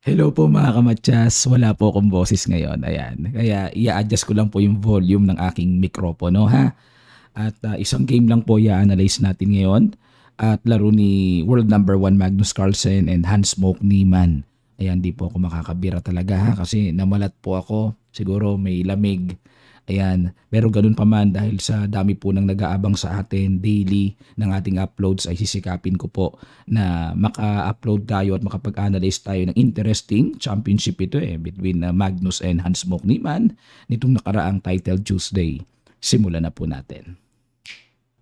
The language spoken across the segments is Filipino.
Hello po mga kamatyas, wala po akong boses ngayon, ayan. Kaya i-adjust ko lang po yung volume ng aking mikropono ha. At isang game lang po i-analyze natin ngayon at laro ni world number 1 Magnus Carlsen and Hans Smoke Niemann. Ayan, di po ako makakabira talaga ha kasi namalat po ako. Siguro may lamig. Ayan, pero ganun pa man dahil sa dami po ng nag-aabang sa atin daily ng ating uploads ay sisikapin ko po na maka-upload tayo at makapag-analyze tayo ng interesting championship ito between Magnus and Hans Smoke Niemann nitong nakaraang Title Tuesday. Simulan na po natin.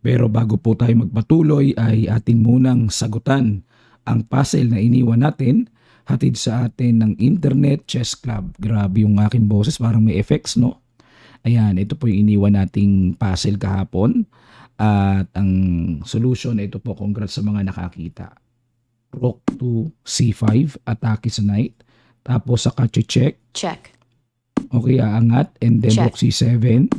Pero bago po tayo magpatuloy ay atin munang sagutan ang puzzle na iniwan natin hatid sa atin ng Internet Chess Club. Grabe yung aking boses, parang may effects no? Ayan, ito po yung iniwan nating puzzle kahapon. At ang solution, ito po, congrats sa mga nakakita. Rook to C5, atake sa knight. Tapos saka check. Check. Okay, aangat. And then Check. rook C7.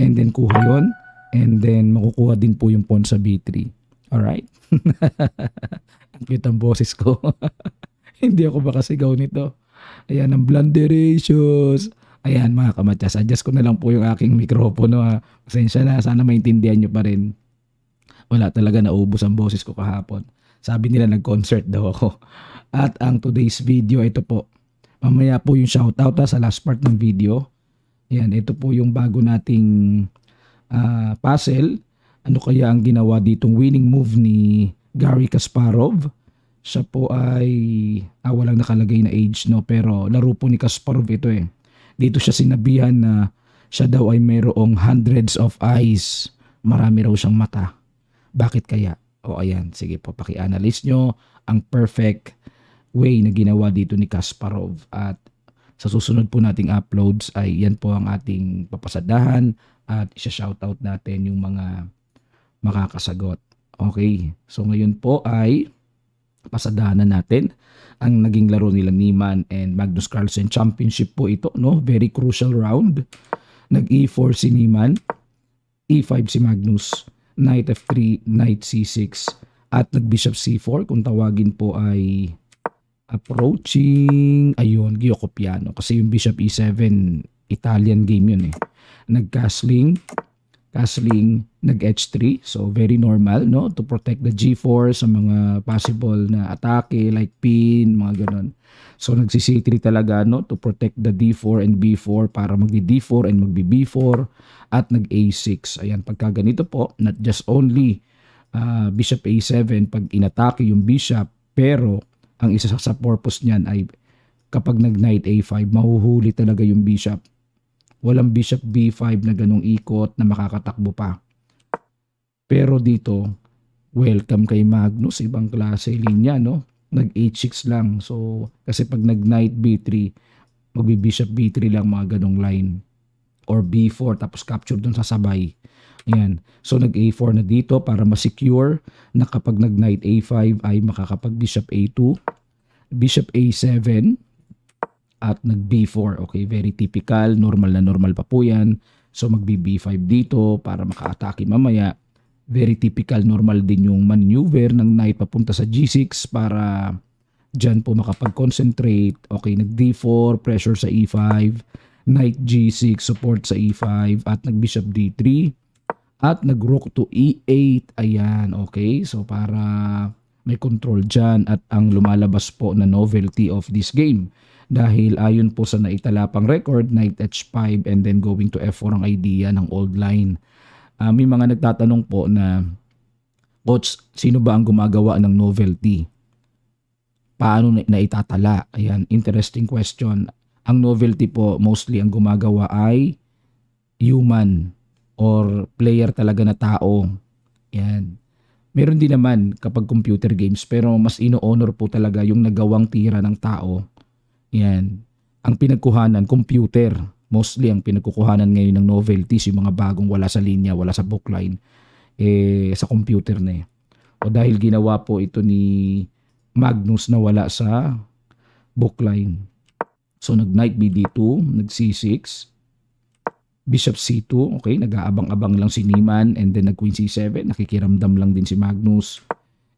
And then kuha yun. And then makukuha din po yung pawn sa B3. Alright? Ang cute ang boses ko. Hindi ako makasigaw nito. Ayan, ang blunderations. Ayan mga kamatyas, adjust ko na lang po yung aking mikropono ha. Pasensya na, sana maintindihan nyo pa rin. Wala talaga, naubos ang boses ko kahapon. Sabi nila nag-concert daw ako. At ang today's video, ito po. Mamaya po yung shoutout sa last part ng video. Ayan, ito po yung bago nating puzzle. Ano kaya ang ginawa ditong winning move ni Garry Kasparov? Siya po ay, walang nakalagay na age no, pero laro po ni Kasparov ito eh. Dito siya sinabihan na siya daw ay mayroong hundreds of eyes. Marami raw siyang mata. Bakit kaya? O ayan, sige po, paki-analyze nyo ang perfect way na ginawa dito ni Kasparov. At sa susunod po nating uploads ay yan po ang ating papasadahan at isa-shoutout natin yung mga makakasagot. Okay, so ngayon po ay pasadahan na natin ang naging laro nila Niemann and Magnus Carlsen. Championship po ito, no? Very crucial round. Nag-E4 si Niemann, E5 si Magnus, Knight F3, Knight C6, at nag-Bishop C4 kung tawagin po ay approaching, ayun, Gyoko Piano. Kasi yung Bishop E7, Italian game yun eh. Nag-castling, nag-H3, so very normal no, to protect the G4 sa mga possible na atake like pin, mga ganon. So nagsi-C3 talaga no, to protect the D4 and B4 para magdi-D4 and magbi-B4 at nag-A6. Ayan, pagka ganito po, not just only Bishop A7 pag inatake yung Bishop, pero ang isa sa purpose niyan ay kapag nag-Knight A5, mahuhuli talaga yung Bishop. Walang Bishop B5 na ganong ikot na makakatakbo pa. Pero dito, welcome kay Magnus, ibang klase linya, no? Nag-H6 lang. So, kasi pag nag-Knight B3, magbi-Bishop B3 lang mga ganong line. Or B4, tapos capture dun sa sabay. Ayan. So, nag-A4 na dito para ma-secure na kapag nag-Knight A5 ay makakapag-Bishop A2, Bishop A7, at nag-B4. Okay, very typical. Normal na normal pa po yan. So, mag-B5 dito para maka-atake mamaya. Very typical, normal din yung maneuver ng knight papunta sa G6 para dyan po makapag-concentrate. Okay, nag-D4, pressure sa E5, knight G6, support sa E5, at nag-Bishop D3, at nag-Rook to E8. Ayan, okay. So, para may control dyan at ang lumalabas po na novelty of this game. Dahil ayon po sa naitalapang record, Knight H5 and then going to F4 ang idea ng old line. May mga nagtatanong po na, Coach, sino ba ang gumagawa ng novelty? Paano na itatala? Ayan, interesting question. Ang novelty po, mostly ang gumagawa ay human or player talaga na tao. Ayan. Meron din naman kapag computer games, pero mas ino-honor po talaga yung nagawang tira ng tao. Yan. Ang pinagkuhanan, computer. Mostly ang pinagkukuhanan ngayon ng novelties, yung mga bagong wala sa linya, wala sa bookline, sa computer na eh. O dahil ginawa po ito ni Magnus na wala sa bookline. So nag-Knight BD2, nag-C6, Bishop C2, okay, nag-aabang-abang lang si Niemann, and then nag-Queen C7, nakikiramdam lang din si Magnus.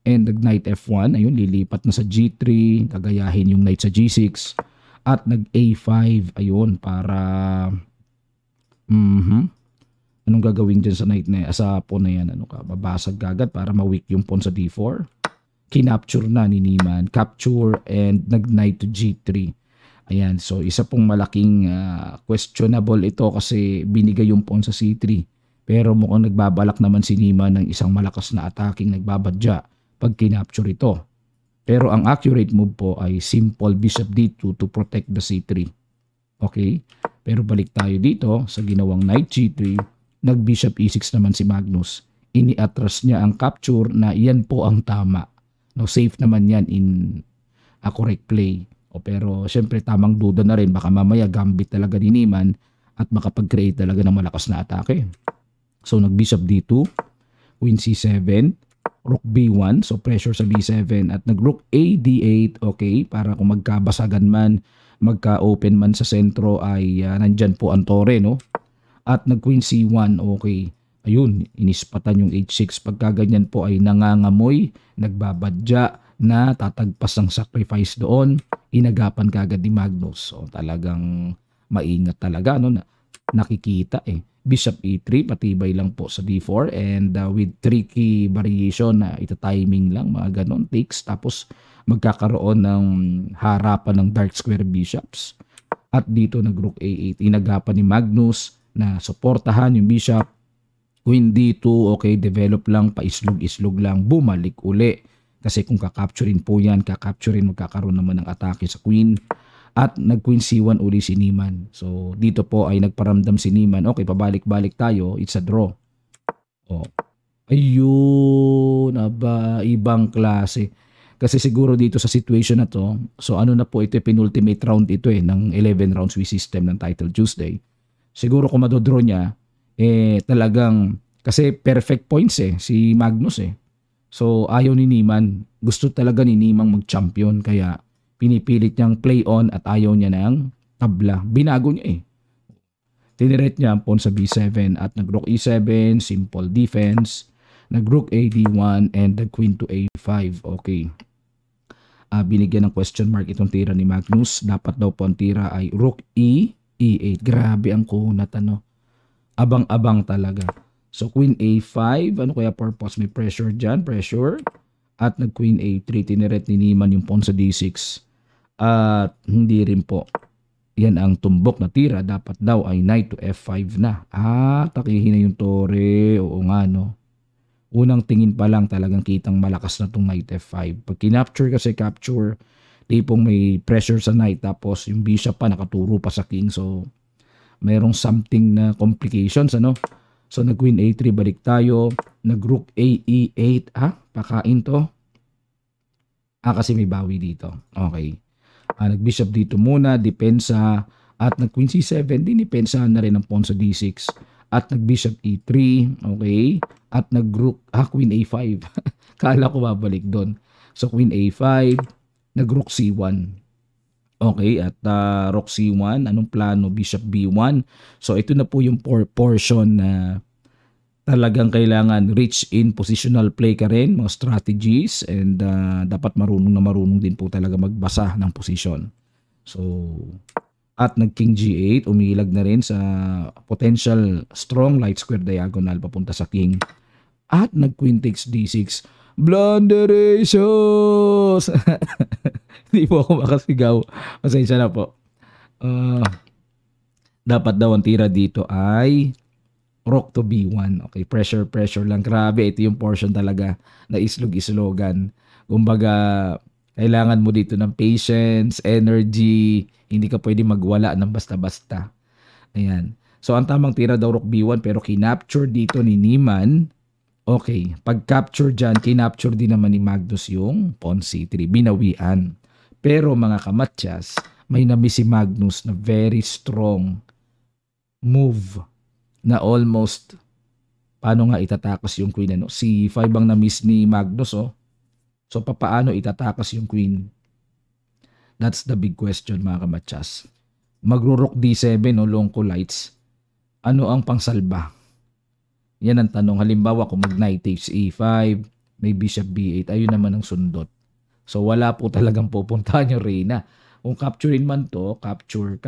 And nag-knight F1, ayun, lilipat na sa G3, gagayahin yung knight sa G6. At nag-A5, ayun, para... Anong gagawin dyan sa knight na sa pawn na yan? Ano ka? Babasag agad para ma-weak yung pawn sa D4. Kinapture na ni Niemann. Capture and nag-knight to G3. Ayan, so isa pong malaking questionable ito kasi binigay yung pawn sa C3. Pero mukhang nagbabalak naman si Niemann ng isang malakas na attacking nagbabadya pag kinapture ito. Pero ang accurate move po ay simple bishop D2 to protect the C3. Okay? Pero balik tayo dito sa ginawang knight G3, nag-bishop E6 naman si Magnus. Ini-atras niya ang capture na iyan po ang tama. No, safe naman yan in a correct play. Pero syempre tamang duda na rin, baka mamaya gambit talaga ni Niemann at makapag-create talaga ng malakas na atake. So nag-bishop D2, queen C7, rook B1, so pressure sa B7 at nag-rook A D8, okay, para kung magkabasagan man, magka-open man sa sentro ay nandyan po ang tore, no? At nag-queen C1, okay. Ayun, inispatan yung H6. Pagka ganyan po ay nangangamoy, nagbabadya na tatagpas ang sacrifice doon, inagapan kagad ni Magnus. So talagang maingat talaga, no? Nakikita eh. Bishop E3, patibay lang po sa D4 and with tricky variation na ita-timing lang, mga ganon, takes. Tapos magkakaroon ng harapan ng dark square bishops. At dito nag-rook A8, inagapan ni Magnus na suportahan yung bishop. Queen D2, okay, develop lang, paislog-islog lang, bumalik uli. Kasi kung kakapturin po yan, magkakaroon naman ng atake sa queen. At nag-queen C1 uli si Niemann. So, dito po ay nagparamdam si Niemann. Okay, pabalik-balik tayo. It's a draw. Oh. Ayun, aba, ibang klase. Kasi siguro dito sa situation na to, so ano na po ito, penultimate round ito ng 11 rounds with system ng Title Tuesday. Siguro kung madodraw niya, talagang, kasi perfect points si Magnus So, ayaw ni Niemann. Gusto talaga ni Niemann mag-champion. Kaya, pinipilit niyang play on at ayaw niya ng tabla. Binago niya Tiniret niya ang pawn sa B7 at nag-rook E7, simple defense. Nag-rook A D1 and nag-queen to A5. Okay. Binigyan ng question mark itong tira ni Magnus. Dapat daw po ang tira ay rook E, E8. Grabe ang kunat, Abang-abang talaga. So, queen A5. Ano kaya purpose? May pressure dyan. Pressure. At nag-queen A3. Tiniret ni Niemann yung pawn sa D6. At hindi rin po. Yan ang tumbok na tira. Dapat daw ay knight to F5 na. Takihin na yung tore. Oo nga, no. Unang tingin pa lang talagang kitang malakas na itong knight F5. Pag kinapture kasi capture, tipong may pressure sa knight. Tapos yung bishop pa nakaturo pa sa king. So, mayroong something na complications, So, nag-queen A3, balik tayo. Nag-rook A E8. Pakain to. Kasi may bawi dito. Okay. Nag-bishop dito muna, depensa. At nag-queen C7, dinipensa na rin ang pawn sa D6. At nag-bishop E3. Okay. At nag-rook, queen A5. Kala ko babalik doon. So, queen A5. Nag-rook C1. Okay, at rook C1, anong plano? Bishop B1. So, ito na po yung portion na talagang kailangan rich in positional play ka rin, mga strategies, and dapat marunong din po talaga magbasa ng position. So, at nag-king G8, umilag na rin sa potential strong light square diagonal papunta sa king. At nag-queen takes D6. Blunderations! Hindi po ako makasigaw. Pasensya na po. Dapat daw ang tira dito ay rook to B1. Okay, pressure lang. Grabe, ito yung portion talaga na islog-islogan. Kumbaga, kailangan mo dito ng patience, energy. Hindi ka pwede magwala ng basta-basta. Ayan. So, ang tamang tira daw rook B1 pero kinapture dito ni Niemann. Okay, pag-capture dyan, kinapture din naman ni Magnus yung pawn C3. Binawian. Pero mga kamatyas, may na-miss si Magnus na very strong move na almost paano nga itatakas yung queen. C5 ang na-miss ni Magnus. So papaano itatakas yung queen? That's the big question mga kamatyas. Magro-rook D7 Longko lights. Ano ang pangsalba? Yan ang tanong. Halimbawa kung mag-knight takes E5, may bishop b8, ayun naman ang sundot. So wala po talagang pupuntahan yung reyna. Kung capturein man to, capture,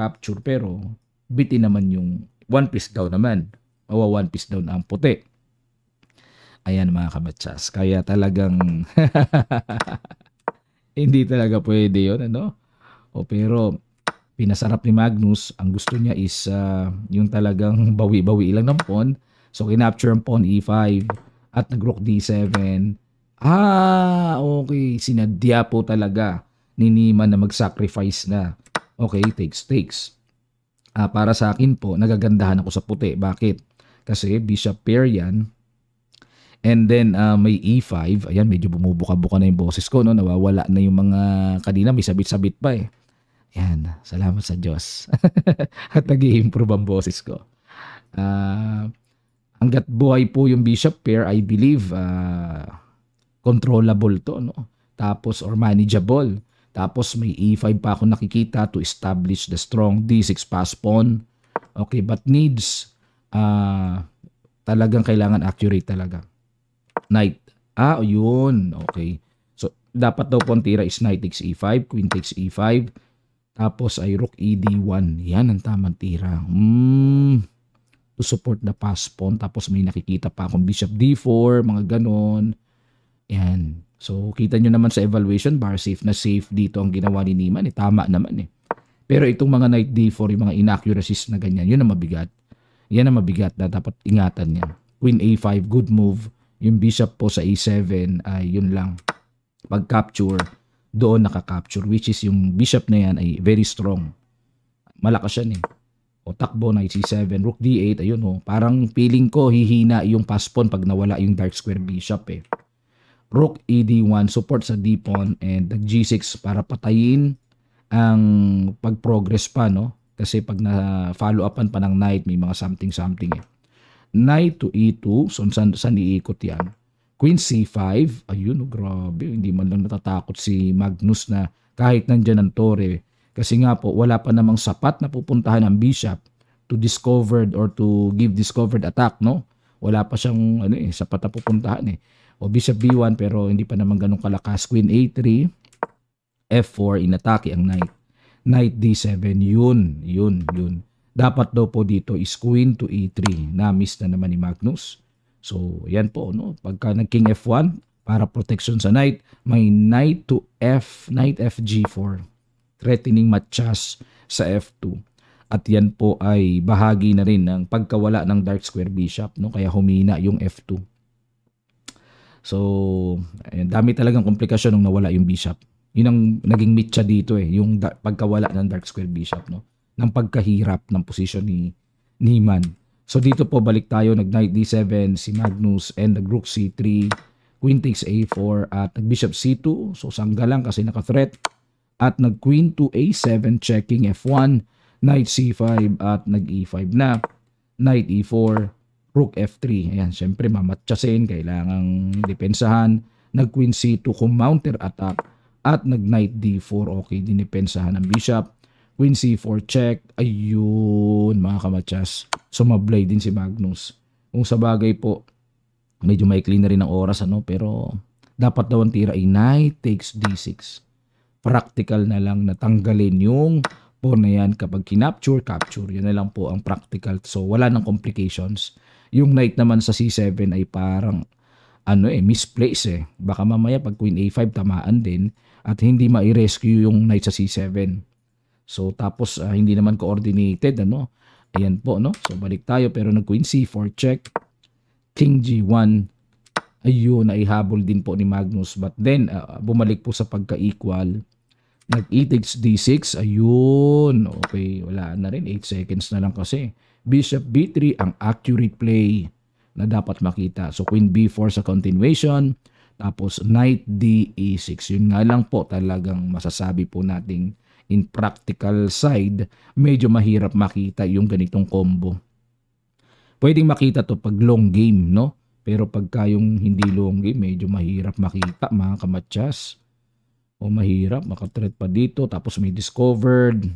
pero bitin naman yung one piece down naman. O one piece down ang puti. Ayan mga kamatsas. Kaya talagang hindi talaga pwede yun, ano? O pero pinasarap ni Magnus, ang gusto niya is yung talagang bawi-bawi lang ng pawn. So kinapture ang pawn e5 at nag-rook d7. Okay. Sinadya po talaga ni Niemann na mag-sacrifice na. Okay, takes. Para sa akin po, nagagandahan ako sa puti. Bakit? Kasi bishop pair yan. And then may e5. Ayan, medyo bumubuka-buka na yung boses ko. No? Nawawala na yung mga kanina. May sabit-sabit pa eh. Ayan, salamat sa Diyos. At nag-i-improve ang boses ko. Hanggat buhay po yung bishop pair, I believe controllable to, no? Tapos, or manageable. Tapos, may e5 pa ako nakikita to establish the strong d6 pass pawn. Okay, but needs talagang kailangan accurate talaga. Knight. Yun. Okay. So, dapat daw po ang tira is knight takes e5, queen takes e5, tapos ay rook ed1. Yan ang tamang tira. To support the pass pawn. Tapos may nakikita pa akong bishop d4, mga ganon. Yan. So, kita nyo naman sa evaluation bar, safe na safe dito ang ginawa ni Niemann. Tama naman eh. Pero itong mga knight d4, yung mga inaccuracies na ganyan, yun ang mabigat. Yan ang mabigat na dapat ingatan niya. Queen a5, good move. Yung bishop po sa a7, ay yun lang. Pag capture, doon nakaka-capture, which is yung bishop na yan ay very strong. Malakas yan eh. O takbo, knight c7, rook d8, ayun o. Parang feeling ko hihina yung pass pawn pag nawala yung dark square bishop eh. Rook ed1, support sa d-pawn, and g6 para patayin ang pag-progress pa, no? Kasi pag na-follow upan pa ng knight, may mga something eh. Knight to e2, so saan iikot yan? Queen c5, ayun, grabe, hindi man lang natatakot si Magnus na kahit nandyan ang tore. Kasi nga po, wala pa namang sapat na pupuntahan ng bishop to discovered or to give discovered attack, no? Wala pa siyang sapat na pupuntahan eh. O bishop b1 pero hindi pa naman ganun kalakas. Queen a3, f4, inatake ang knight. Knight d7, yun. Dapat daw po dito is queen to e3. Na-miss na naman ni Magnus. So, yan po, no? Pagka nag-king f1, para protection sa knight, may knight to knight fg4. Threatening matchas sa f2. At yan po ay bahagi na rin ng pagkawala ng dark square bishop, no? Kaya humina yung f2. So, ayun, dami talagang komplikasyon nung nawala yung bishop. Yun ang naging mitya dito eh, yung pagkawala ng dark square bishop, no? Ng pagkahirap ng posisyon ni Niemann. So dito po balik tayo, nag-knight d7 si Magnus and nag-rook c3, queen takes a4 at nag-bishop c2. So sangga lang kasi naka-threat. At nag-queen to a7 checking f1, knight c5 at nag-e5 na. Knight e4, rook f3. Ayan, syempre mamatchasin, kailangang depensahan. Nag-queen c2 kung counter attack at nag-knight d4. Okay, dinipensahan ng bishop. Queen c4 check. Ayun, mga kamatsas. Sumablay din si Magnus. Kung sa bagay po, medyo maikli na rin ang oras, ano? Pero dapat daw ang tira ay knight takes d6. Practical na lang na tanggalin yung pawn na yan kapag capture. Yan na lang po ang practical. So, wala nang complications. Yung knight naman sa c7 ay parang misplace eh. Baka mamaya pag queen a5 tamaan din at hindi ma-rescue yung knight sa c7. So, tapos hindi naman coordinated, ano? Ayan po, no? So, balik tayo. Pero nag-queen c4 check. King g1. Ayun, naihabol din po ni Magnus. But then, bumalik po sa pagka-equal. Nag-e takes d6. Ayun. Okay, wala na rin. 8 seconds na lang kasi. Bishop b3 ang accurate play na dapat makita. So, queen b4 sa continuation. Tapos, knight d e6. Yun nga lang po talagang masasabi po nating in practical side, medyo mahirap makita yung ganitong combo. Pwedeng makita to pag long game, no? Pero pagka yung hindi long game, medyo mahirap makita, mga kamatsas. O mahirap, makathreat pa dito, tapos may discovered.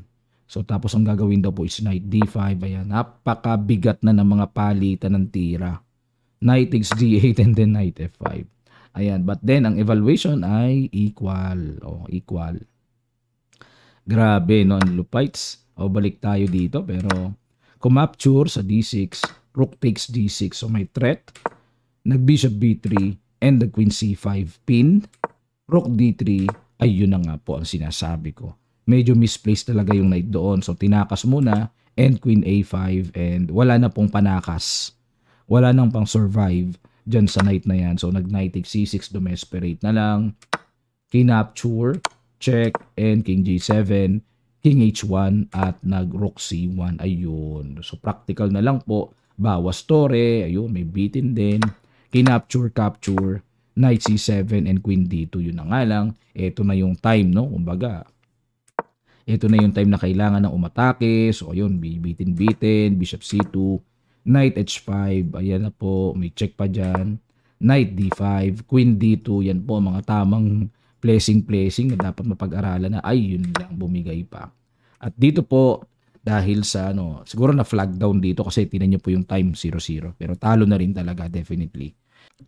So tapos ang gagawin daw po is knight d5. Ayan, napakabigat na ng mga palitan ng tira. Knight takes d8 and then knight f5. Ayan, but then ang evaluation ay equal. O, equal. Grabe, no? Ang lupites. O, balik tayo dito. Pero, kumapture sa D6, rook takes D6. So, may threat. Nag-bishop B3 and the queen C5 pin. Rook D3. Ay, yun na nga po ang sinasabi ko. Medyo misplaced talaga yung knight doon. So, tinakas muna and queen A5 and wala na pong panakas. Wala nang pang survive dyan sa knight na yan. So, nag-knight takes C6, domesperate na lang. Kinapture, check, and king G7, king H1, at nag-rook C1. Ayun. So, practical na lang po. Bawas tore. Ayun, may beaten din. Kinapture, capture, knight C7, and queen D2. Yun na nga lang. Ito na yung time, no? Kumbaga, ito na yung time na kailangan ng umatake. So, ayun, bitin-bitin, bishop C2, knight H5, ayan na po, may check pa dyan. Knight D5, queen D2, yan po, mga tamang placing na dapat mapag-aralan na, ay, yun lang, bumigay pa. At dito po, dahil sa, siguro na flag down dito kasi tinan nyo po yung time 0-0. Pero talo na rin talaga, definitely.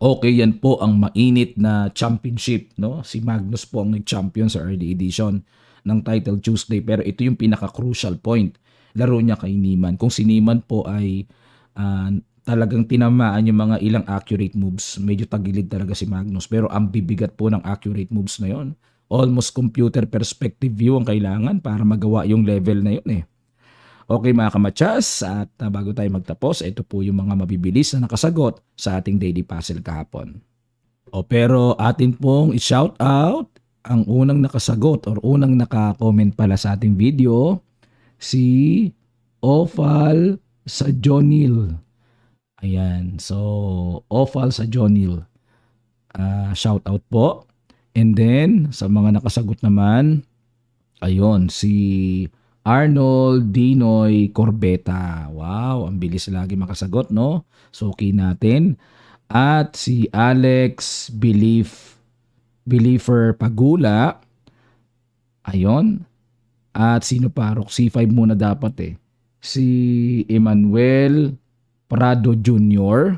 Okay, yan po ang mainit na championship, no? Si Magnus po ang nag-champion sa early edition ng Title Tuesday, pero ito yung pinaka-crucial point. Laro niya kay Niemann. Kung si Niemann po ay talagang tinamaan yung mga ilang accurate moves, medyo tagilid talaga si Magnus. Pero ang bibigat po ng accurate moves na yon, almost computer perspective view ang kailangan para magawa yung level na yun eh. Okay mga kamatsas, at bago tayo magtapos, ito po yung mga mabibilis na nakasagot sa ating daily puzzle kahapon. Pero atin pong i-shout out ang unang nakasagot or unang naka-comment pala sa ating video, si Ofal sa Jonil. Ayan, so Ofal sa Jonil. Shout out po. And then, sa mga nakasagot naman, ayun, si Arnold Dinoy Corbeta. Wow, ang bilis lagi makasagot, no? Suki natin. At si Alex Believer Pagula. Ayun. At sino pa? Rook C5 muna dapat eh. Si Emmanuel Prado Jr.,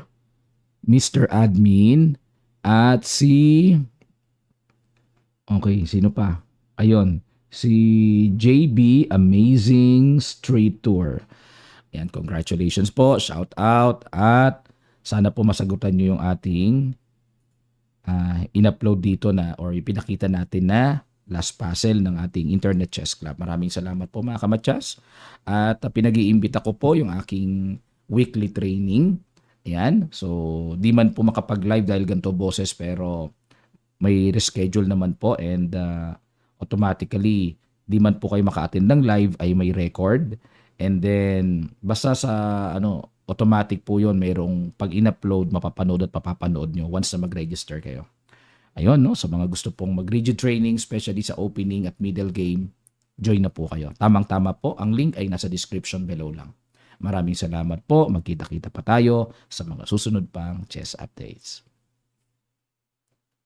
Mr. Admin, at si... Okay, sino pa? Ayun. Si JB Amazing Street Tour. Yan, congratulations po. Shout out. At sana po masagutan nyo yung ating in-upload dito na or ipinakita natin na last puzzle ng ating Internet Chess Club. Maraming salamat po mga kamatsas. At pinag-iimbita ko po yung aking weekly training. Ayan. So, di man po makapag-live dahil ganito boses pero may reschedule naman po and automatically, di man po kayo maka-attend ng live ay may record. And then, basta sa automatic po yun, mayroong pag in-upload, mapapanood at papapanood nyo once na mag-register kayo. Ayun, no? Sa mga gusto pong mag-rigid training, especially sa opening at middle game, join na po kayo. Tamang-tama po, ang link ay nasa description below lang. Maraming salamat po. Magkita-kita pa tayo sa mga susunod pang chess updates.